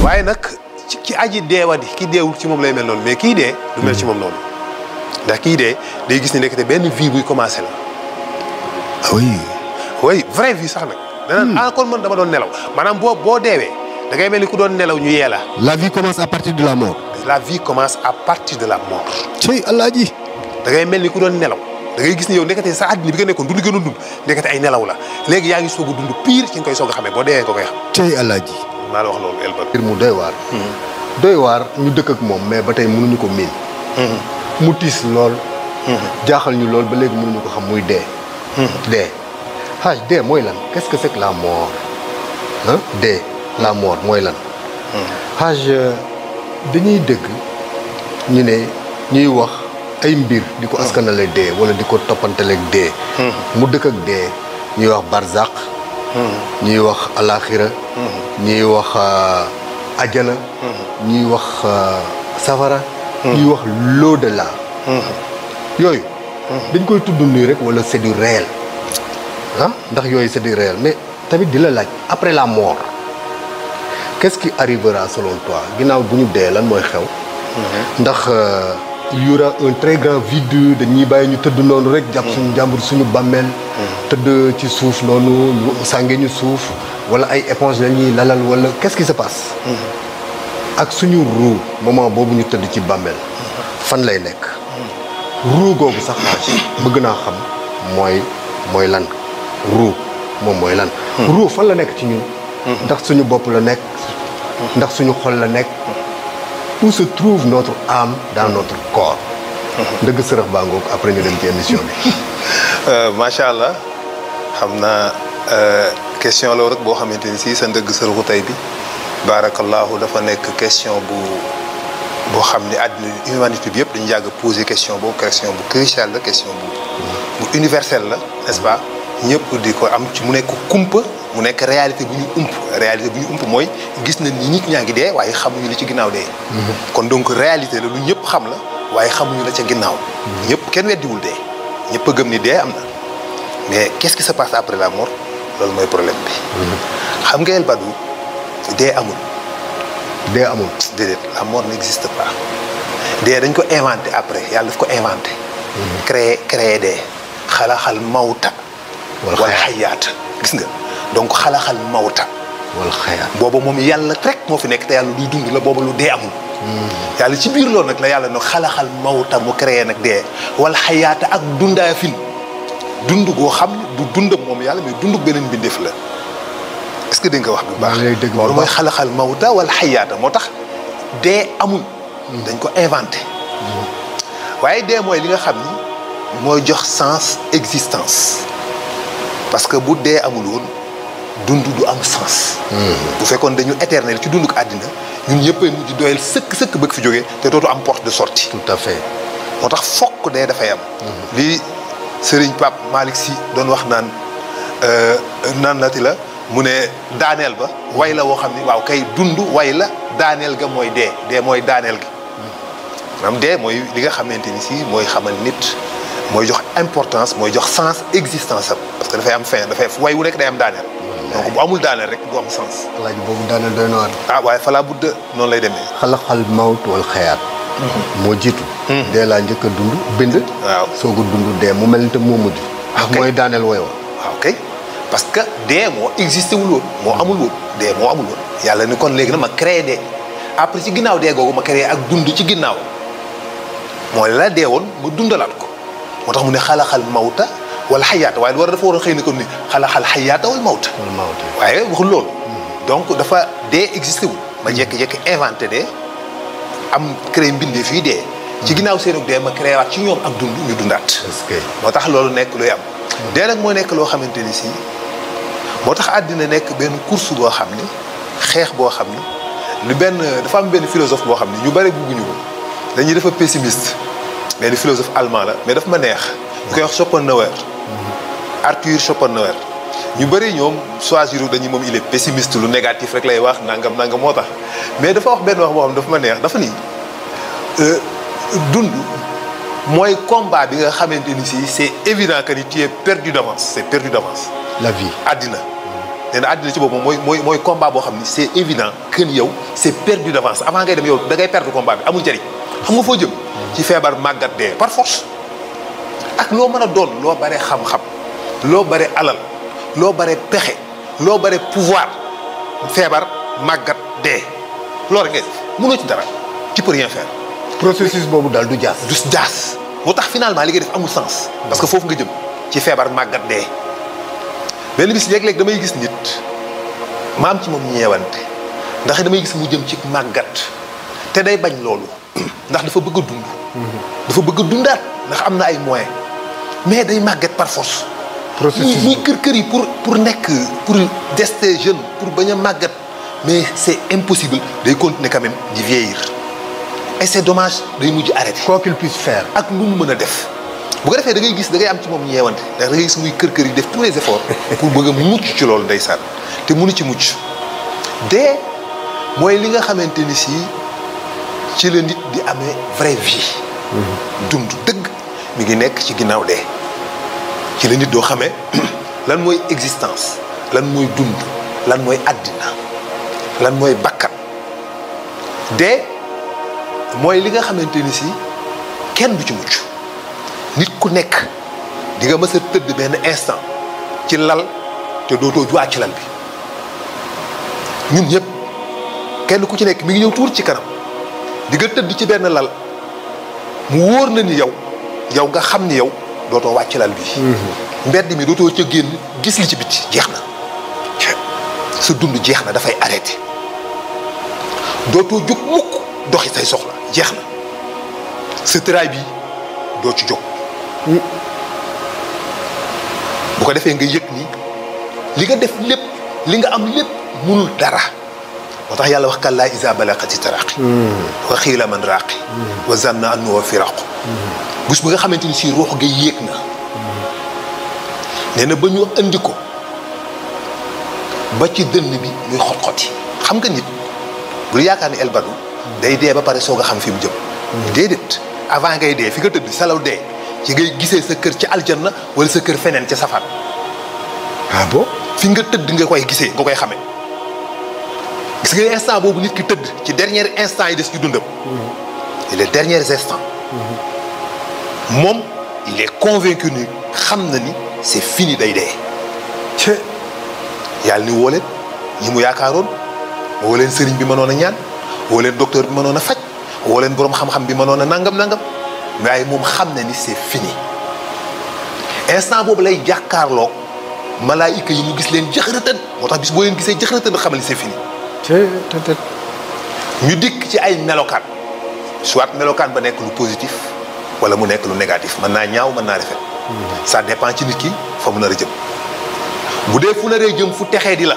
waaye nag ki aji deewadi ki deewul ci moom lay mel noonu mais kii dee du mel ci moom noonu ndax kii dee day gis ni nekkate benn vie buy commencé la. ah oui. oui vraie vie sax nag. danaan kon man dama doon nelaw maanaam boo deewee da ngay mel ni ku doon nelaw ñu yee la. la vie commence à partir de la mort. la vie commence à partir de la mort. cey Alaaji. da ngay mel ni ku doon nelaw da ngay gis ni yow nekkate sa àddina bi nga nekkoon dund gënoon dund nekkate ay nelaw la léegi yaa ngi soog a dund pire ci nga koy soog a xamee boo deewee nga koy xam. cey Alaaji. maa la wax loolu El Badou. mbir mu doy waar. doy waar ñu dëkk ak moom mais ba tey mënuñu ko miin. mu tiis lool. jaaxal ñu lool ba léegi mënuñu ko xam muy dee. dee xaaj dee mooy lan qu'est-ce que c'est que la mort ah dee la mort mooy lan. xaaj dañuy dégg ñu ne ñuy wax ay mbir di ko askanale dee wala di ko toppantaleeg dee. mu dëkk ak dee ñuy wax barzaq. ñuy wax alaxira ñuy wax ajana ñuy wax safara ñuy wax l'au-delà yooyu dañ koy tudd nii rek wala c'est du réel ah ndax yooyu c'est du réel mais tamit di la laaj après la mort qu'est-ce qui arrivera selon toi ginnaaw bu ñu dee lan mooy xew ndax il y aura un très grand vide dañuy bàyyi ñu tëdd noonu rek jàpp suñu jàmbur suñu bàmmeel tëdd ci suuf noonu ñu sànge ñu suuf wala ay éponge la ñuy lalal wala qu'est-ce qui se passe ak suñu ruu moment boobu ñu tëdd ci bàmmeel fan lay nekk ruu googu sax bëgg naa xam mooy lan ruu moom mooy lan ruu fan la nekk ci ñun ndax suñu bopp la nekk ndax suñu xol la nekk où se trouve notre âme dans notre corps. ndëgg sërëx baa ngoog après ñu dem ci émission bi. macha allah xam naa question la rek boo xamante ni si sa ndëgg sërëxu tey bi baarakallahu dafa nekk question boo xam ne àddina humanité bi yëpp dañu yàgg poser question boobu question bu cruciale la question bu universelle la n'est-ce pas ñëpp di ko am ci mu nekk kumpa mu nekk réalité bu ñu ump mooy gis na ni nit ñaa ngi dee waaye xamuñu la ci ginnaaw dee. kon donc réalité la lu ñëpp xam la waaye xamuñu la ca ginnaaw. ñëpp kenn weddiwul dee ñëpp a gëm ni dee am na mais qu'est-ce qui se passe après la mort loolu mooy problème bi. xam nga El Badou dee amul. dee amul. déedéet la mort n'existe pas dee dañ ko inventé après yàlla daf ko inventé. créé dee xalaxal mawta wala xayaata gis nga. donc xalaxal mawta wal xayaat booba moom yàlla rek moo fi nekk te yàlla luy dund la booba lu dee amul. yàlla ci biir loolu nag la yàlla no xalaxal mawta mu créé nag dee wal xayaata ak dundaa fin dund goo xam ne du dundam moom yàlla mais dund beneen mbindeef la est-ce que dégg nga wax bu baax. loolu mooy xalaxal mawta wal xayaata moo tax dee amul. dañ ko inventé. waaye dee mooy li nga xam ni mooy jox sens existence. parce que bu dee amul woon dund du am sens. bu fekkoon dañu éternel ci dunduk àddina ñun ñëpp a mujj doyal sëkk bëgg fi jógee te dootu am porte de sortie. tout à fait. moo tax fokk dee dafay am. lii Serigne Pape Malick Sy doon wax naan nati la mu ne daaneel ba way la woo xam ni waaw kay dund way la daaneel ga mooy dee mooy daaneel gi. maanaam dee mooy li nga xamante ni si mooy xamal nit. mooy jox importance mooy jox sens existence am parce que dafay am fin dafay way wu nekk day am daaneel. donc bu amul daaneel rek du am sens. alaaji boobu daaneel doy na waar. ah waaye falaa budda noonu lay demee. xalaxal mawt wal xayaat. moo jiitu. dee laa njëkk a dund bind. waaw soog a dund dee mu mel ni te moo mujj. ok mooy daaneel woy wa. waaw kay parce que dee moo existé wul woon moo amul woon dee moo amul woon. yàlla ni kon léegi nag ma créé dee après ci ginnaaw dee googu ma créé ak dund ci ginnaaw mooy la dee woon ma dundalaat ko. moo tax mu ne xalaxal mawta wala xayaata waaye dafa war a xëy na kon ni xalaxal xayaata wala mawta. waaye waxul loolu. donc dafa dee existé wul. ma jékki-jékki inventé dee am créé mbindee fii dee. ci ginnaaw seen dee ma créé waat ci ñoom ak dund ñu dundaat. moo tax loolu nekk luy am. dee nag moo nekk loo xamante ni si moo tax àddina nekk benn course boo xam ni xeex boo xam ni lu benn dafa am benn philosophe boo xam ni ñu bëri bugguñu ko dañuy dafa pessimiste. mais le philosophe allemand la mais daf ma neex. ñu koy wax Schopenhauer. Arthur Schopenhauer. ñu bëri ñoom choisir dañuy moom il est pessimiste lu négatif rek lay wax nangam moo tax mais dafa wax benn wax boo xam dafa ma neex dafa ni dund mooy combat bi nga xamante ni si c'est évident que ni tu es perdu d'avance c'est perdu d'avance. la vie àddina nee na àddina ci boobu mooy combat boo xam ni c'est évident que ni yow c'est perdu d'avance avant ngay dem yow da ngay perdre combat bi amul njëriñ xam nga foo jëm. ci feebar màggat dee par force. ak loo mën a doon loo bare xam-xam loo bare alal loo bare pexe loo bare pouvoir feebar màggat dee loolu rek ngay def mënoo ci dara tu peux rien faire. processus boobu daal du jaas. du jaas moo tax finalement li ngay def amul sens. parce que foofu nga jëm ci feebar màggat dee. benn bis léeg-léeg damay gis nit ma am ci moom ñeewante ndax damay gis mu jëm ci màggat te day bañ loolu ndax dafa bëgg a dund. dafa bëgg a dundaat ndax am na ay moyens mais day màggat par force. processus muy kër yi pour nekk pour rester jeune pour bañ a màggat mais c'est impossible day continuer quand même di vieillir et c'est dommage day mujj arrêter. quoi qu'il puisse faire. ak lu mu mën a def. bu ko defee da ngay gis da ngay am ci moom ñeewante ndax da ngay gis muy kër yi def tous les efforts pour bëgg a mucc ci loolu ndeysaan te mënu ci mucc dee mooy li nga xamante ni si ci la nit di amee vraie vie. dund dëgg mi ngi nekk ci ginnaaw dee ci la nit doo xamee lan mooy existence lan mooy dund lan mooy àddina lan mooy bakkat dee mooy li nga xamante ni si kenn du ci mucc. nit ku nekk di nga mës a tëdd benn instant ci lal te dootoo juwaat ci lal bi ñun ñëpp kenn ku ci nekk mi ngi ñëw tuur ci kanam di nga tëdd ci benn lal mu wóor na ni yow nga xam ni yow dootoo wàcc lal bi. mbedd mi dootoo ca génn gis li ci biti jeex na sa dund jeex na dafay arrêté dootoo jóg mukk doxi say soxla jeex na sa tëraay bi doo ci jóg. bu ko defee nga yëg ni li nga def lépp li nga am lépp mënul dara moo tax yàlla wax kallaa izaa balagati taraqi wa qiila man raaqi wa zanna annahu firaqu bés bu nga xamante ni si ruux ga yéeg na nee na ba ñu andi ko ba ci dënn bi muy xot-xoti xam nga nit bul yaakaar ni elbadu day dee ba pare soog a xam fi mu jëm déedéet avant ngay dee fi nga tëdd salaw dee ci ngay gisee sa kër ci aljanna wala sa kër feneen ca safaan. ah bon fi nga tëdd nga koy gisee nga koy xamee gis nga instant boobu nit ki tëdd ci dernier instant yi des ci dundam. les derniers instants. moom il est convaincu ni xam na ni c'est fini day dee. te yàlla ni woo leen ñi mu yaakaaroon woo leen sëriñ bi mënoon a ñaan woo leen docteur bi mënoon a faj woo leen boroom xam-xam bi mënoon a nangam. waaye moom xam na ni c'est fini instant boobu lay jàkkaarloo malaayika yi mu gis leen jëxërëtën moo tax bis boo leen gisee jëxërëtën xamal ni c'est fini. te ñu dikk ci ay melokaan soit melokaan ba nekk lu positif wala mu nekk lu négatif mën naa ñaaw mën naa rafet. ça dépend ci nit ki fa mu nar a jëm. bu dee fu naree jëm fu texee di la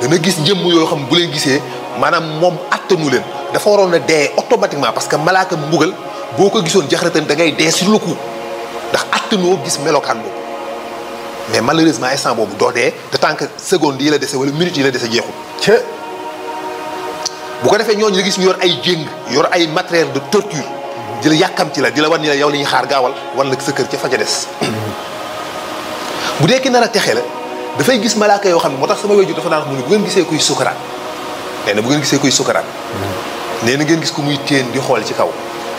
dana gis njëmm yoo xam bu leen gisee maanaam moom attanu leen dafa waroon a dee automatiquement parce que malaaka mbugal. boo ko gisoon jaxaratan da ngay dee sur le coup ndax attanoo gis melokaan boobu mais malheureusement instant boobu doo dee de tant que seconde yi la dese wala minute yi la dese jeexul. bu ko defee ñooñu la gis ñu yor ay jéng yor ay matériel de torture di la yàkkam ci la di la wan ni la yow li ñuy xaar gaawal wan la sa kër ca faja des. bu dee ki nar a texe la dafay gis malaaka yoo xam ne moo tax sama wéju dafa daan mu ne bu ngeen gisee kuy sukaraat nee na bu ngeen gisee kuy sukaraat nee na ngeen gis ko muy téen di xool ci kaw.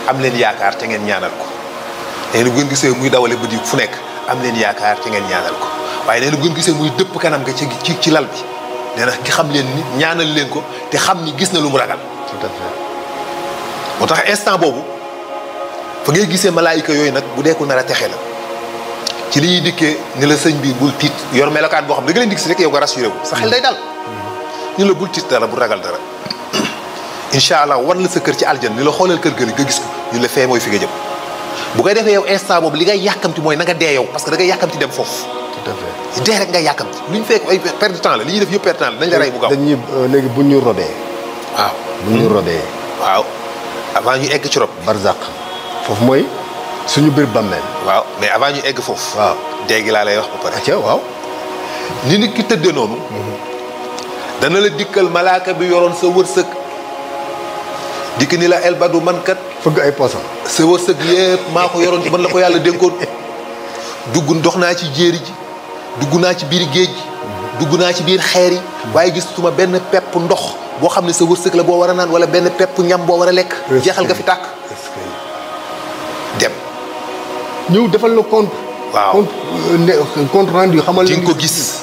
am leen yaakaar te ngeen ñaanal ko nee na bu ngeen gisee muy dawale bët yi fu nekk am leen yaakaar te ngeen ñaanal ko waaye nee na bu ngeen gisee muy dëpp kanam nga ci lal bi nee na ki xam leen ni ñaanal leen ko te xam ni gis na lu mu ragal. tout à fait. moo tax instant boobu fa ngay gisee malaayika yooyu nag bu dee ko nar a texe la ci li ñuy dikkee ni la sëñ bi bul tiit yor melokaan boo xam da nga leen di gis rek yow nga rassuré wu sa xel day dal ñu la bul tiit dara bu ragal dara. incha allah wan la sa kër ci aljan ni la xoolal kër gëli nga gis ko ñu la fee mooy fi nga jëm bu koy defee yow instant boobu li ngay yàkkamti mooy na nga dee yow parce que da ngay yàkkamti dem foofu. tout à fait dee rek nga yàkkamti lu ñu fekk ay perte de temps la li ñuy def yëpp perte de temps la dañ la rey bu gaaw. dañuy léegi bu ñu robee. waaw bu ñu robee. waaw avant ñu egg ci rob. barzaq foofu mooy suñu biir bàmmeel. waaw mais avant ñu egg foofu. waaw dee gi laa lay wax ba pare. acca waaw. ni nit ki tëddee noonu. dana la dikkal malaaka bi yoroon sa wërsëg. dikk ni la elbadu man kat. fëgg ay poosam. sa wërsëg yëpp maa ko yoroon man la ko yàlla dénkoon dugg dox naa ci jéeri ji dugg naa ci biir géej gi dugg naa ci biir xeer yi waaye gisatuma benn pepp ndox boo xam ne sa wërsëg la boo war a naan wala benn pepp ñam boo war a lekk jeexal nga fi tàkk dem ñëw defal la compte waaw compte rendu xamal di nga ko gis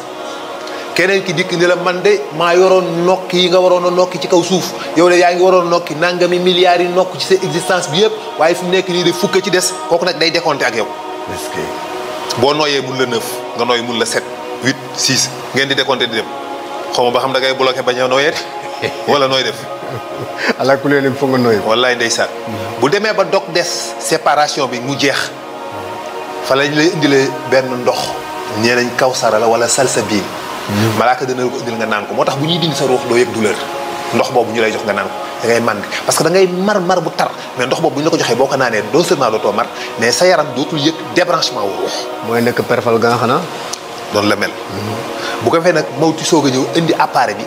keneen ki dikk ni la man de maa yoroon nokki yi nga waroon a nokki ci kaw suuf yow de yaa ngi waroon nokki nangami milliards yi nokk ci sa existence bi yëpp waaye fi mu nekk nii de fukk ci des kooku nag day décompté ak yow est-ce que boo nooyee mun la 9 nga nooy mun la 7 8 6 ngeen di décompté di dem xaw ma ba xam da ngay bloqué bañ a nooyee wala nooy def ala ku leen foog nga nooy wallaay ndeysaan bu demee ba dog des séparation bi mu jeex fa lañ lay indilee benn ndox nee nañ kawsara la wala salsabil malaaka dana ko indil nga naan ko moo tax bu ñuy dindi sa ruux doo yëg douleur ndox boobu ñu lay jox nga naan ko da ngay màndi parce que da ngay mar bu tar mais ndox boobu bu ñu la ko joxee boo ko naanee non seulement dootoo mar mais sa yaram dootul yëg débranchement wu ruux mooy nekk perfal ga xanaa noonu la mel bu ko fee nag mawti soog a ñëw indi appareil bi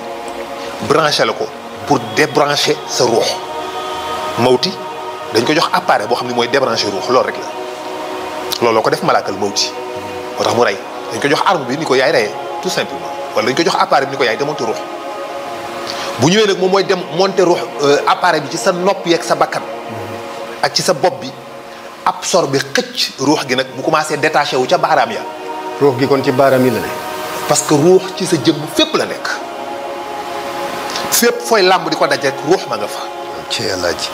branché la ko pour débrancher sa ruux mawti dañ ko jox appareil boo xam ne mooy débrancher ruux loolu rek la looloo ko def malaakal mawti moo tax mu rey dañ ko jox arme bi ni ko yaay reyee tout simplement wala dañ ko jox appareil bi ni ko yaay démonter ruux bu ñëwee nag moom mooy dem monter ruux appareil bi ci sa nopp yeeg sa bakkan ak ci sa bopp bi absorbé xëcc ruux gi nag bu commencé détaché wu ca baaraam ya ruux gi kon ci baaraam yi la ne parce que ruux ci sa jëmm fépp la nekk fépp fooy làmb di ko daj rek ruux ma nga fa ci yàlla ji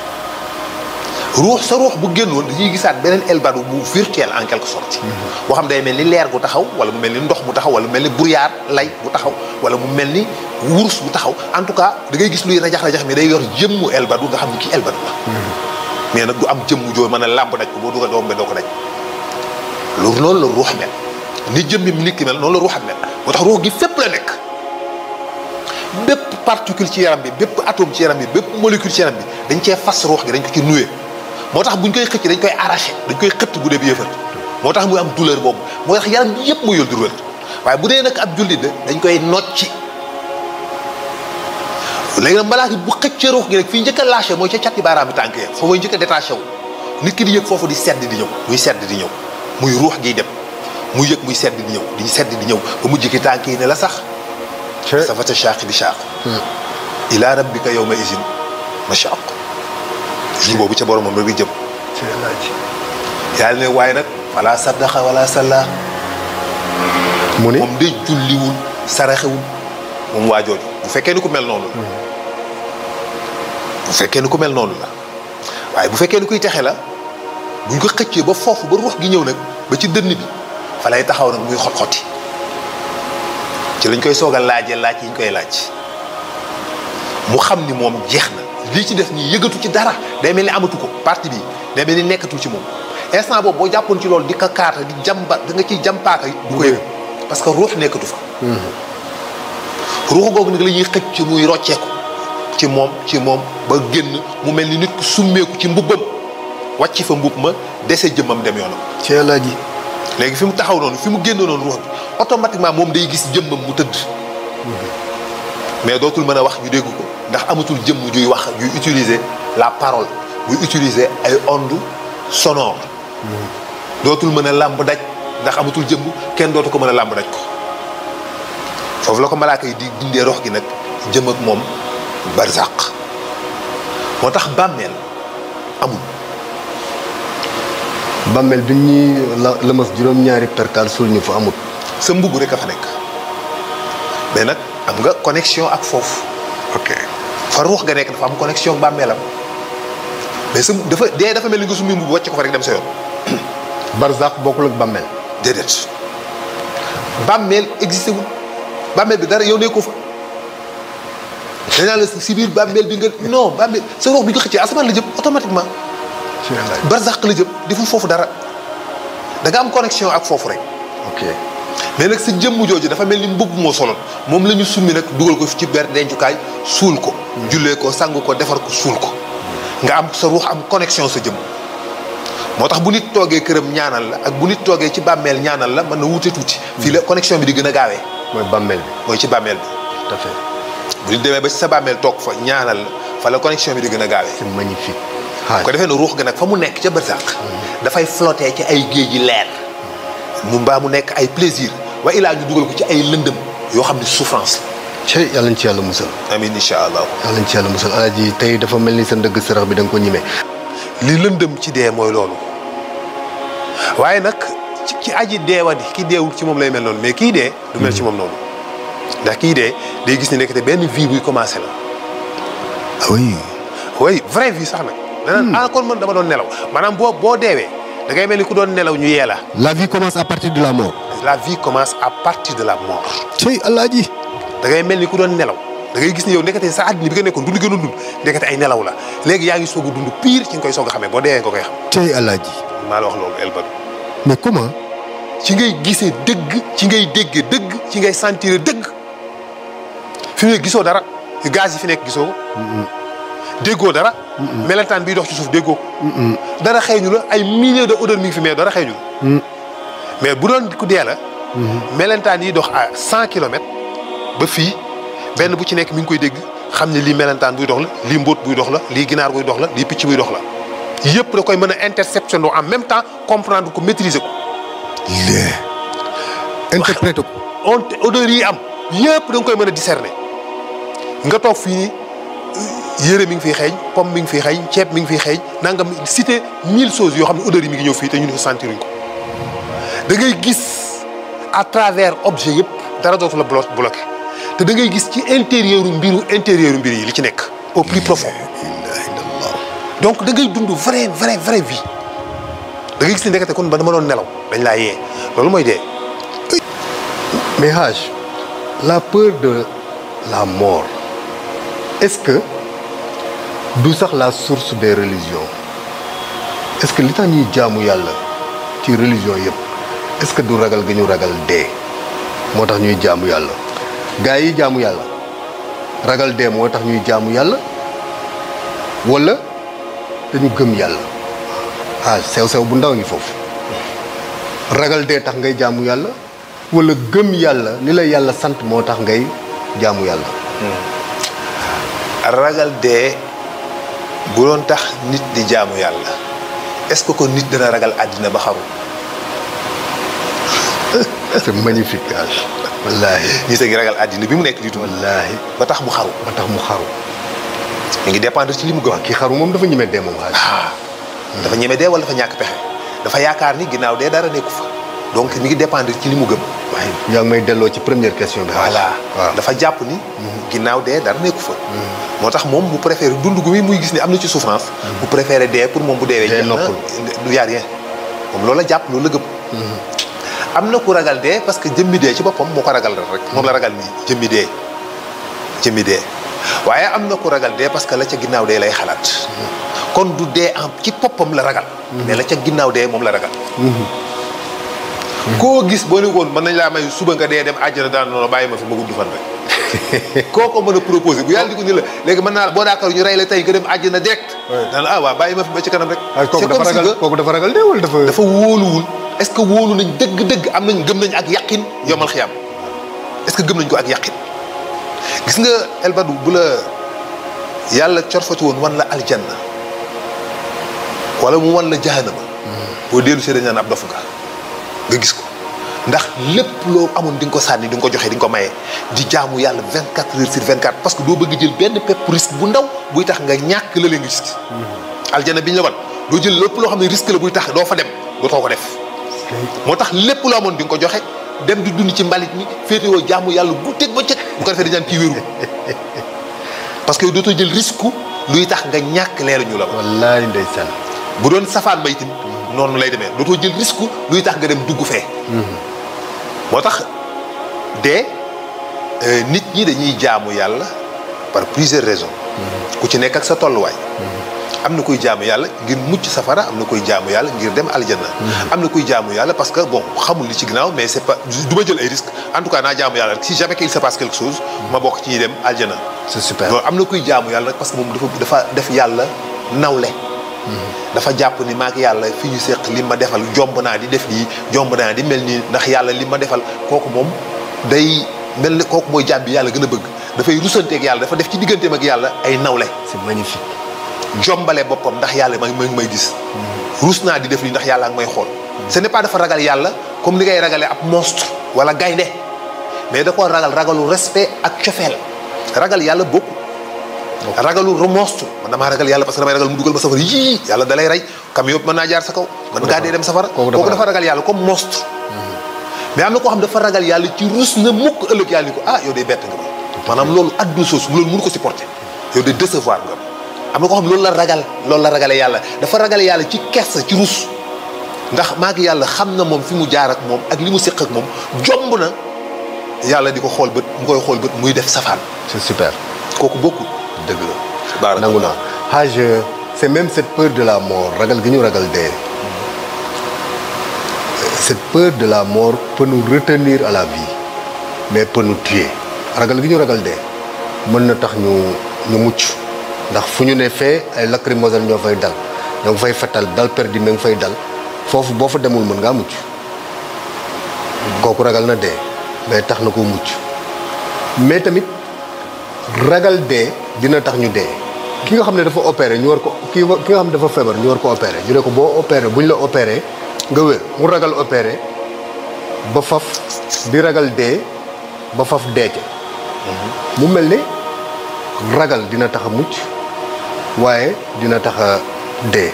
ruux sa ruux bu génnoon dañuy gisaat beneen elbadu bu virtuel en quelque sorte boo xam day mel ni leer gu taxaw wala mu mel ni ndox mu taxaw wala mu mel ni brouillard lay bu taxaw wala mu mel ni wurus bu taxaw en tout cas da ngay gis luy rajax-rajax mais day yor jëmmu elbadu nga xam ni kii elbadu la mais nag du am jëmmu joo mën a làmb daj ko boo duga doom be doo ko daj loolu noonu la ruux mel ni jëmmi nit ki mel noonu la ruux mel moo tax ruux gi fépp la nekk bépp particule ci yaram bi bépp atome ci yaram bi bépp molécule ci yaram bi dañ cee fas ruux gi dañ ko ci nuwee moo tax buñ koy xëcc dañ koy arraché dañ koy xëtt bu dee bi yëfër moo tax muy am douleur boobu moo tax yaram bi yëpp muy yol douleur waaye bu dee nag ab jullit dañ koy nocci léegi nag malaaka bu xëccee ruux gi rek fii njëkk a lâché mooy ca catti baaraam bi tànk ya foofu mooy njëkk a détaché wu nit ki di yëg foofu di sedd di ñëw muy sedd di ñëw muy ruux giy dem muy yëg muy sedd di ñëw di sedd di ñëw ba mu jëkki tànk yi ne la sax safata shaaqi bi shaaq ila rabbika yawma izin mashaq jour boobu ca boromam rek di jëm yàlla ne waaye nag wala saddaqa wala salla mu ne moom day julliwul saraxewul moom waa jooju bu fekkee ni ku mel noonu la bu fekkee ni ku mel noonu la waaye bu fekkee ni kuy texe la buñ ko xëccee ba foofu ba ruux gi ñëw nag ba ci dënn bi fa lay taxaw nag muy xot-xoti ci lañ koy soog a laajee laaj yi ñu koy laaj mu xam ni moom jeex na lii ci def nii yëgatu ci dara day mel ni amatu ko partie bi day mel ni nekkatul ci moom instant boobu boo jàppoon ci loolu di ko kaata di jamba da nga ciy jàmpaaka du ko yëg parce que ruux nekkatu fa ruux googu nag la ñuy xëcc ci muy rocceeku ci moom ba génn mu mel ni nit ku summeeku ci mbubbam wàcc fa mbubb ma dese jëmmam dem yoonam ci yàlla ji léegi fi mu taxaw noonu fi mu génn noonu ruux bi automatiquement moom day gis jëmmam mu tëdd mais dootul mën a wax ñu dégg ko ndax amatul jëmm juy wax juy utiliser la parole buy utiliser ay ondes sonores dootul mën a làmb daj ndax amatul jëmm kenn dootu ko mën a làmb daj ko foofu la ko malaaka yi di dindee rox gi nag jëm ak moom barzaq moo tax bàmmeel amul bàmmeel bi ñuy lëmas juróom-ñaari perkaal suul ñu fa amul sa mbubb rek a fa nekk mais nag am nga connexion ak foofu ok fa ruux ga nekk dafa am connexion ak bàmmeelam mais sa dafa mel ni nga summi mbubb wàcc ko fa rek dem sa yoon barzaq bokkul ak bàmmeel déedéet bàmmeel existé wul bàmmeel bi dara yow ne ko fa dañaa la si biir bàmmeel bi nga non bàmmeel sa ruux bi nga xëccee asamaan la jëm automatiquement barzaq la jëm deful foofu dara da nga am connexion ak foofu rek ok mais nag sa jëmm jooju dafa mel ni mbubb moo soloon moom la ñu summi nag dugal ko ci ber dencukaay suul ko jullee ko sang ko defar ko suul ko nga am sa ruux am connexion sa jëmm moo tax bu nit toogee këram ñaanal la ak bu nit toogee ci bàmmeel ñaanal la mën na wuute tuuti fii la connexion bi di gën a gaawee mooy bàmmeel bi mooy ci bàmmeel bi tout à fait bu nit demee ba ci sa bàmmeel toog fa ñaanal la fa la connexion bi di gën a gaawee c'est magnifique bu ko defee ne ruux ga nag fa mu nekk ca barzaq dafay flotter ci ay géej yi leer mu mbaa mu nekk ay plaisir wa ilaa ñu dugal ko ci ay lëndëm yoo xam ne souffrance cey yàlla ñu ci yàlla musal. la. amiin incha allah. yàlla ñu ci yàlla musal alaaji tey dafa mel ni sa ndëgg sërëx bi da nga ko ñime. li lëndëm ci dee mooy loolu waaye nag ci aji deewadi ki deewul ci moom lay mel noonu mais kii dee du mel ci moom noonu ndax kii dee day gis ni nekk te benn vie buy commencé la. ah oui. oui vraie vie sax nag. danaan kon man dama doon nelaw maanaam boo deewee da ngay mel ni ku doon nelaw ñu yee la. la vie commence à partir de la mort. la vie commence à partir de la mort. cey alaaji. da ngay mel ni ku doon nelaw da ngay gis ni yow nekkate sa àddina bi nga nekkoon dund gënoon dund nekkate ay nelaw la léegi yaa ngi soog a dund pire ci nga koy soog a xamee boo deewee nga koy xam. cey alaaji. maa la wax loolu Elbad. mais comment. ci ngay gisee dëgg ci ngay déggee dëgg ci ngay sentir dëgg fi mu ne gisoo dara gaz yi fi nekk gisoo ko. déggoo dara. melentaan biy dox ci suuf déggoo ko. dara xeeñu la ay milliers de odeurs mi ngi fi mais dara xeeñu la. mais bu doon ku dee la. melentaan yi dox à 100 kilomètres ba fii benn bu ci nekk mi ngi koy dégg xam ne lii melentaan buy dox la lii mbóot buy dox la lii ginaar buy dox la lii picc buy dox la yëpp da koy mën a interception en même temps comprendre ko maîtriser ko. interpréter ko. odeurs yi am yëpp da nga koy mën a discerner nga toog fii nii yére mi ngi fiy xeeñ pomme mi ngi fiy xeeñ ceeb mi ngi fiy xeeñ nangam cité 1000 choses yoo xam ne odeurs yi mi ngi ñëw fii te ñu ne sentiruñ ko da ngay gis à travers objet yëpp dara dootu la bloqué te da ngay gis ci intérieur mbir yi li ci nekk au plus profond. donc da ngay dund vraie vie da ngay gis ni ndekete kon ba dama doon nelaw dañ laa yee loolu mooy dee. mais Haj la peur de la mort est-ce que du sax la source des religions est-ce que li tax ñuy jaamu yàlla ci religion yëpp est-ce que du ragal gi ñu ragal dee moo tax ñuy jaamu yàlla gaa yi jaamu yàlla ragal dee moo tax ñuy jaamu yàlla walla dañu gëm yàlla sew bu ndaw ngi foofu ragal dee tax ngay jaamu yàlla walla gëm yàlla li la yàlla sant moo tax ngay jaamu yàlla. ragal dee bu doon tax nit di jaamu yàlla est-ce que kon nit dana ragal àddina ba xaru. c'est magnifique Haj. wallaahi nit a ngi ragal àddina bi mu nekk di dund. wallaahi ba tax mu xaru. mi ngi dépendre ci li mu gëm. kii xaru moom dafa ñeme dee moom Haj. dafa ñeme dee wala dafa ñàkk pexe dafa yaakaar ni ginnaaw dee dara nekku fa donc mi ngi dépendre ci li mu gëm. waaye yaa ngi may delloo ci première question bi. voilà dafa jàpp ni. ginnaaw dee dara nekku fa. moo tax moom mu préféré dund gu muy gis ni am na ci souffrance. mu préféré dee pour moom bu deewee. dee noppul du yaa rien moom loolu la jàpp loolu la gëm. am na ku ragal dee parce que jëmmi dee ci boppam moo ko ragal rek moom la ragal nii jëmmi dee waaye am na ku ragal dee parce que la ca ginnaaw dee lay xalaat. kon du dee am ci boppam la ragal. mais la ca ginnaaw dee moom la ragal. koo gis boo ne woon mën nañ laa may suba nga dee dem àjjana daan noonu bàyyi ma fi ma gudd fan rek. koo ko mën a proposé bu yàlla di ko ni la léegi mën naa la boo daakar ñu rey la tey nga dem àjjana direct. daan la waaw bàyyi ma fi ba ci kanam rek. kooku dafa ragal dee wala dafa wóoluwul. est-ce que wóolu nañ dëgg-dëgg am nañ gëm nañ ak yaqin yomal xiyam est-ce que gëm nañ ko ak yaqin gis nga Elbadou bu la yàlla corfati woon wan la aljanna wala mu wan la jahannama boo dellu see dañ naan ab dof nga gis ko ndax lépp loo amoon di nga ko sànni di nga ko joxe di nga ko maye di jaamu yàlla 24 heures sur 24 parce que doo bëgg jël benn pepp risque bu ndaw buy tax nga ñàkk la leen nga gis aljanna bi ñu la wan doo jël lépp loo xam ne risque la buy tax doo fa dem dootoo ko def moo tax lépp loo amoon di nga ko joxe dem di dund ci mbalit mi féetewoo jaamu yàlla guddeeg ba cëg bu ko defee dañu naan kii wéru parce que dootoo jël risque luy tax nga ñàkk leelu ñu la ma. wallaay ndeysaan. bu doon safaan ba itam noonu lay demee dootoo jël risque luy tax nga dem dugg fee. moo tax de nit ñi dañuy jaamu yàlla par plusieurs raisons. ku ci nekk ak sa tolluwaay. am na koy jaamu yàlla ngir mucc safara am na koy jaamu yàlla ngir dem aljanna. am na koy jaamu yàlla parce que bon xamul li ci ginnaaw mais c'est pas du ma jël ay risques en tout cas naa jaamu yàlla rek si jamais qu'il se passe quelque chose ma bokk ci ñuy dem aljanna. c'est super loolu am na kuy jaamu yàlla parce que moom dafa def yàlla nawle. dafa jàpp ni maak yàlla fi ñu seq li ma defal jomb naa di def lii jomb naa di mel nii ndax yàlla li ma defal kooku moom day mel ni kooku mooy jaam bi yàlla gën a bëgg dafay rusanteeg yàlla dafa def ci digganteem ak yàlla ay nawle. c'est magnifique. jombale boppam ndax yàlla may gis. rus naa di def lii ndax yàlla ak may xool. ce n'est pas dafa ragal yàlla comme ni ngay ragalee ab monstre wala gaynde mais da koo ragal ragalu respect ak cofeel ragal yàlla bokku ragalu remorse man damaa ragal yàlla parce que damay ragal mu dugal ma safara yii yàlla dalay rey camion yëpp mën naa jaar sa kaw mën ngaa dee dem safara kooku dafa ragal yàlla comme monstre mais am na koo xam dafa ragal yàlla ci rus na mukk ëllëg yàlla ni ko ah yow de bett nga ma maanaam loolu addu soos loolu mënu ko supporter yow de décevoir nga ma am na koo xam loolu la ragale yàlla dafa ragale yàlla ci kersa ci rus ndax maa ngi yàlla xam na moom fi mu jaar ak moom ak li mu séq ak moom jomb na yàlla di ko xool bët mu koy xool bët muy def safaan c'est super kooku bokkul dëgg la nangu naa Haj c'est même cette peur de la mort ragal gi ñu ragal dee cette peur de la mort peut nous retenir à la vie mais peut nous tuer ragal gi ñu ragal dee mën na tax ñu mucc ndax fu ñu ne fee ay lacrymogène ñoo fay dal ñoo ngi fay fetal dal perdi ma ngi fay dal foofu boo fa demul mën ngaa mucc kooku ragal na dee mais tax na ko mucc mais tamit ragal dee dina tax ñu dee ki nga xam ne dafa opéré ñu war ko ki nga xam ne dafa feebar ñu war ko opéré ñu ne ko boo opéré bu ñu la opéré nga wér mu ragal opéré ba faf di ragal dee ba faf deece mu mel ne ragal dina tax a mucc waaye dina tax a dee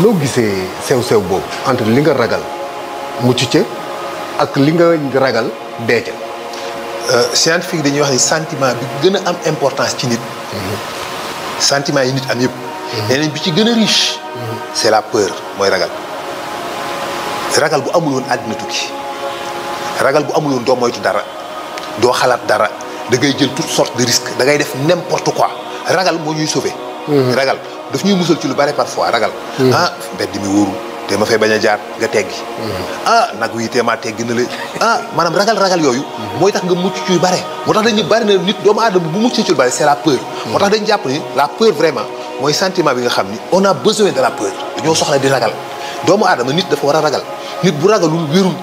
noo gisee sew-sew boobu entre li nga ragal mucc ca ak li nga ragal dee ca scientifique dañuy wax ni sentiment bi gën a am importance ci nit sentiment yi nit am yëpp neneen bi ci gën a riche c'est la peur mooy ragal bu amul woon àddina tukki ragal bu amul woon doo moytu dara doo xalaat dara da ngay jël toutes sortes de risques da ngay def n'importe quoi ragal moo ñuy sauver ragal daf ñuy musal ci lu bare parfois ragal ah mbedd mi wóorul te ma fay bañ a jaar nga teggi nag wi teemaa teggi na la maanaam ragal yooyu mooy tax nga mucc ci yu bare moo tax dañu bari na nit doomu aadama bu mucc ci lu bare c'est la peur moo tax dañu jàpp ni la peur vraiment mooy sentiment bi nga xam ni on a besoin de la peur dañoo soxla di ragal doomu aadama nit dafa war a ragal nit bu ragalul wérul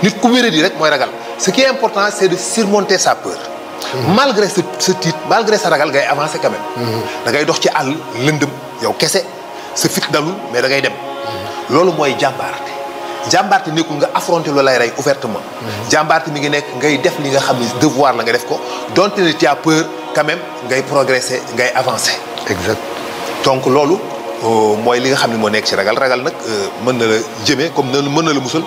nit ku wéré di rek mooy ragal ce qui est important c'est de surmonter sa peur malgré ce titre malgré sa ragal ngay avancer quand même da ngay dox ci àll lëndëm yow kese sa fit dalul mais da ngay dem loolu mooy jàmbaarte nekkul nga affronter loolu lay rey ouvertement jàmbaarte mi ngi nekk ngay def li nga xam ni devoir la nga def ko donte ne tu as peur quand même ngay progresser ngay avancer exact donc loolu mooy li nga xam ne moo nekk ci ragal nag mën na la jëmee comme mën na la musal